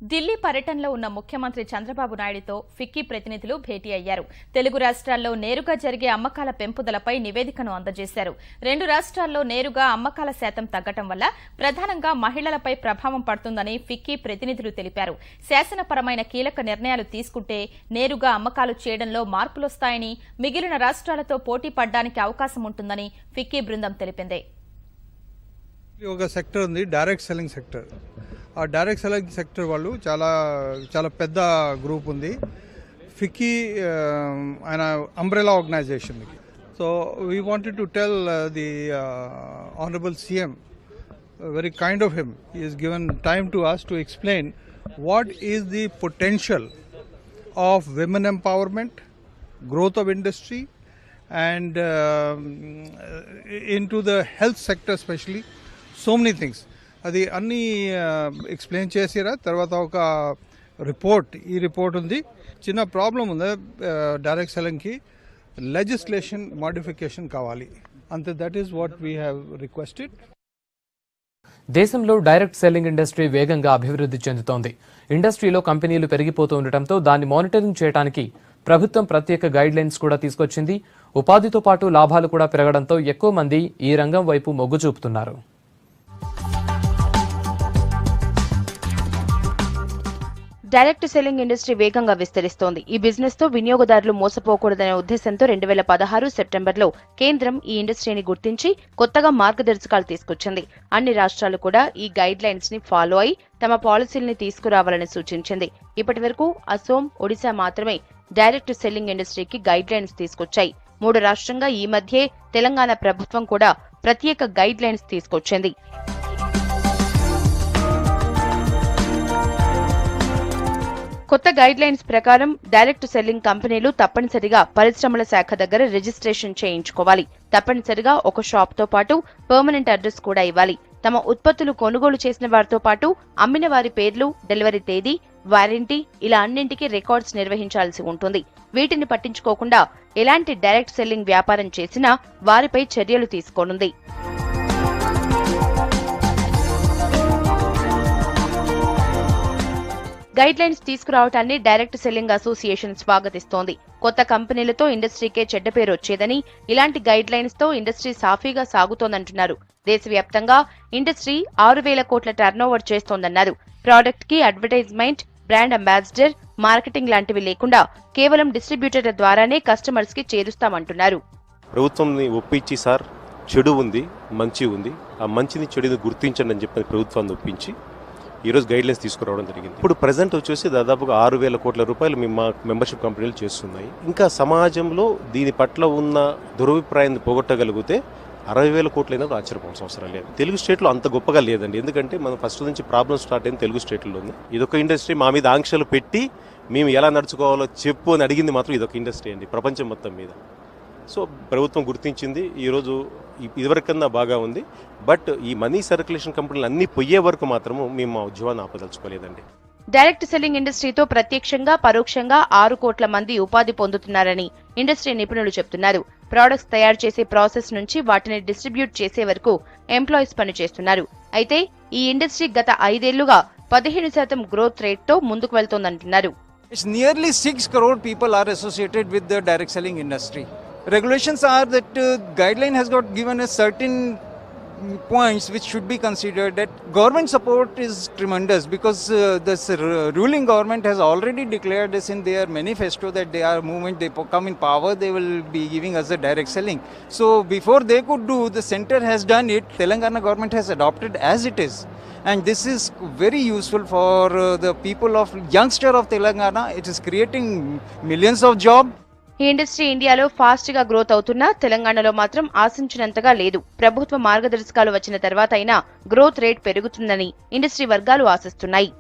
ఢిల్లీ పర్యటనలో ఉన్న ముఖ్యమంత్రి చంద్రబాబు నాయుడుతో ఫిక్కీ ప్రతినిధులు భేటీ అయ్యారు. తెలుగు రాష్ట్రాల్లో నేరుగా జరిగే అమ్మకాల పెంపుదలపై నివేదికను అందజేశారు. 2 రాష్ట్రాల్లో నేరుగా అమ్మకాల శాతం తగ్గటం వల్ల ప్రధానంగా మహిళలపై ప్రభావం పడుతుందని ఫిక్కీ ప్రతినిధులు తెలిపారు. శాసనపరమైన కీలక నిర్ణయాలు తీసుకుంటే నేరుగా అమ్మకాలు చేయడంలో మార్పులొస్తాయని, మిగిలిన రాష్ట్రాలతో పోటీ పడడానికి అవకాశం ఉంటుందని ఫిక్కీ బృందం తెలిపింది. ఒక సెక్టర్ ఉంది, డైరెక్ట్ సెల్లింగ్ సెక్టర్. ఆ డైరెక్ట్ సెల్లింగ్ సెక్టర్ వాళ్ళు చాలా పెద్ద గ్రూప్ ఉంది. ఫిక్కీ ఆయన umbrella organisation. So we wanted to tell the honourable CM, very kind of him, he has given time to us to explain what is the potential of women empowerment, growth of industry, and into the health sector especially, so many things. అది అన్నీ explain చేసిరా. తర్వాత ఒక ఈ report ఉంది. చిన్న problem ఉంది direct సెల్లింగ్కి, legislation modification కావాలి అంతే. That is what we have requested. దేశంలో డైరెక్ట్ సెల్లింగ్ ఇండస్ట్రీ వేగంగా అభివృద్ధి చెందుతోంది. ఇండస్ట్రీలో కంపెనీలు పెరిగిపోతూ ఉండటంతో దాన్ని మానిటరింగ్ చేయడానికి ప్రభుత్వం ప్రత్యేక గైడ్ లైన్స్ కూడా తీసుకొచ్చింది. ఉపాధితో పాటు లాభాలు కూడా పెరగడంతో ఎక్కువ మంది ఈ రంగం వైపు మొగ్గు చూపుతున్నారు. డైరెక్ట్ సెల్లింగ్ ఇండస్ట్రీ వేగంగా విస్తరిస్తోంది. ఈ బిజినెస్ తో వినియోగదారులు మోసపోకూడదనే ఉద్దేశంతో 2016 సెప్టెంబర్లో కేంద్రం ఈ ఇండస్ట్రీని గుర్తించి కొత్తగా మార్గదర్శకాలు తీసుకొచ్చింది. అన్ని రాష్ట్రాలు కూడా ఈ గైడ్ లైన్స్ ని ఫాలో అయి తమ పాలసీల్ని తీసుకురావాలని సూచించింది. ఇప్పటి వరకు అసోం, ఒడిశా మాత్రమే డైరెక్ట్ సెల్లింగ్ ఇండస్ట్రీకి గైడ్ లైన్స్ తీసుకొచ్చాయి. 3 రాష్ట్రంగా ఈ మధ్యే తెలంగాణ ప్రభుత్వం కూడా ప్రత్యేక గైడ్ లైన్స్ తీసుకొచ్చింది. కొత్త గైడ్ లైన్స్ ప్రకారం డైరెక్ట్ సెల్లింగ్ కంపెనీలు తప్పనిసరిగా పరిశ్రమల శాఖ దగ్గర రిజిస్ట్రేషన్ చేయించుకోవాలి. తప్పనిసరిగా ఒక షాప్ తో పాటు పర్మనెంట్ అడ్రస్ కూడా ఇవ్వాలి. తమ ఉత్పత్తులు కొనుగోలు చేసిన వారితో పాటు అమ్మిన వారి పేర్లు, డెలివరీ తేదీ, వారంటీ ఇలా అన్నింటికీ రికార్డ్స్ నిర్వహించాల్సి ఉంటుంది. వీటిని పట్టించుకోకుండా ఎలాంటి డైరెక్ట్ సెల్లింగ్ వ్యాపారం చేసినా వారిపై చర్యలు తీసుకోనుంది. గైడ్ లైన్స్ తీసుకురావటాన్ని డైరెక్ట్ సెల్లింగ్ అసోసియేషన్ స్వాగతిస్తోంది. కొత్త కంపెనీలతో ఇండస్ట్రీకే చెడ్డ పేరు వచ్చేదని, ఇలాంటి గైడ్ లైన్స్ తో ఇండస్ట్రీ సాఫీగా సాగుతోందంటున్నారు. దేశవ్యాప్తంగా ఇండస్ట్రీ 6,000 కోట్ల టర్నోవర్ చేస్తోందన్నారు. ప్రోడక్ట్ కి అడ్వర్టైజ్మెంట్, బ్రాండ్ అంబాసిడర్, మార్కెటింగ్ లాంటివి లేకుండా కేవలం డిస్ట్రిబ్యూటర్ల ద్వారానే కస్టమర్స్ కి చేరుస్తామంటున్నారు. ప్రభుత్వంని ఒప్పించి సార్ చెడు ఉంది, మంచి ఉంది, ఆ మంచిని చెడుని గుర్తించండి అని చెప్పి ప్రభుత్వాన్ని ఒప్పించి ఈరోజు గైడ్ లైన్స్ తీసుకురావడం జరిగింది. ఇప్పుడు ప్రజెంట్ వచ్చేసి దాదాపుగా 6,000 కోట్ల రూపాయలు మా మెంబర్షిప్ కంపెనీలు చేస్తున్నాయి. ఇంకా సమాజంలో దీని పట్ల ఉన్న దురభిప్రాయాన్ని పోగొట్టగలిగితే 60,000 కోట్లైనా ఆశ్చర్యపోవాల్సిన అవసరం లేదు. తెలుగు స్టేట్లో అంత గొప్పగా లేదండి. ఎందుకంటే మనం ఫస్ట్ నుంచి ప్రాబ్లమ్ స్టార్ట్ అయింది తెలుగు స్టేట్లోనే. ఇదొక ఇండస్ట్రీ మా మీద ఆంక్షలు పెట్టి మేము ఎలా నడుచుకోవాలో చెప్పు అని అడిగింది మాత్రం ఇదొక ఇండస్ట్రీ అండి ప్రపంచం మొత్తం మీద. సో ప్రభుత్వం గుర్తించింది. ఈరోజు ఇదివరకన్నా బాగా ఉంది. బట్ ఈ మనీ సర్క్యులేషన్ కంపెనీలు అన్ని పోయే వరకు మాత్రము మేము మా ఉద్యోగాన్ని ఆపదలుచుకోలేదండి. డైరెక్ట్ సెల్లింగ్ ఇండస్ట్రీతో ప్రత్యక్షంగా, పరోక్షంగా 6 కోట్ల మంది ఉపాధి పొందుతున్నారని ఇండస్ట్రీ నిపుణులు చెబుతున్నారు. ప్రొడక్ట్స్ తయారు చేసే ప్రాసెస్ నుంచి వాటిని డిస్ట్రిబ్యూట్ చేసే వరకు ఎంప్లాయీస్ పనిచేస్తున్నారు. అయితే ఈ ఇండస్ట్రీ గత 5 ఏళ్లుగా 15% గ్రోత్ రేట్ తో ముందుకు వెళ్తోందంటున్నారు. It's nearly 6 crore people are associated with the direct selling industry. Regulations are that guideline has got given a certain points which should be considered. That government support is tremendous because this ruling government has already declared this in their manifesto that they are movement, they come in power, they will be giving us the direct selling. So before they could do, the center has done it. Telangana government has adopted as it is. And this is very useful for the people of youngster of Telangana. It is creating millions of jobs. ఈ industry ఇండియాలో fast గా growth అవుతున్నా తెలంగాణలో మాత్రం ఆశించినంతగా లేదు. ప్రభుత్వ మార్గదర్శకాలు వచ్చిన తర్వాత అయినా గ్రోత్ రేట్ పెరుగుతుందని ఇండస్ట్రీ వర్గాలు ఆశిస్తున్నాయి.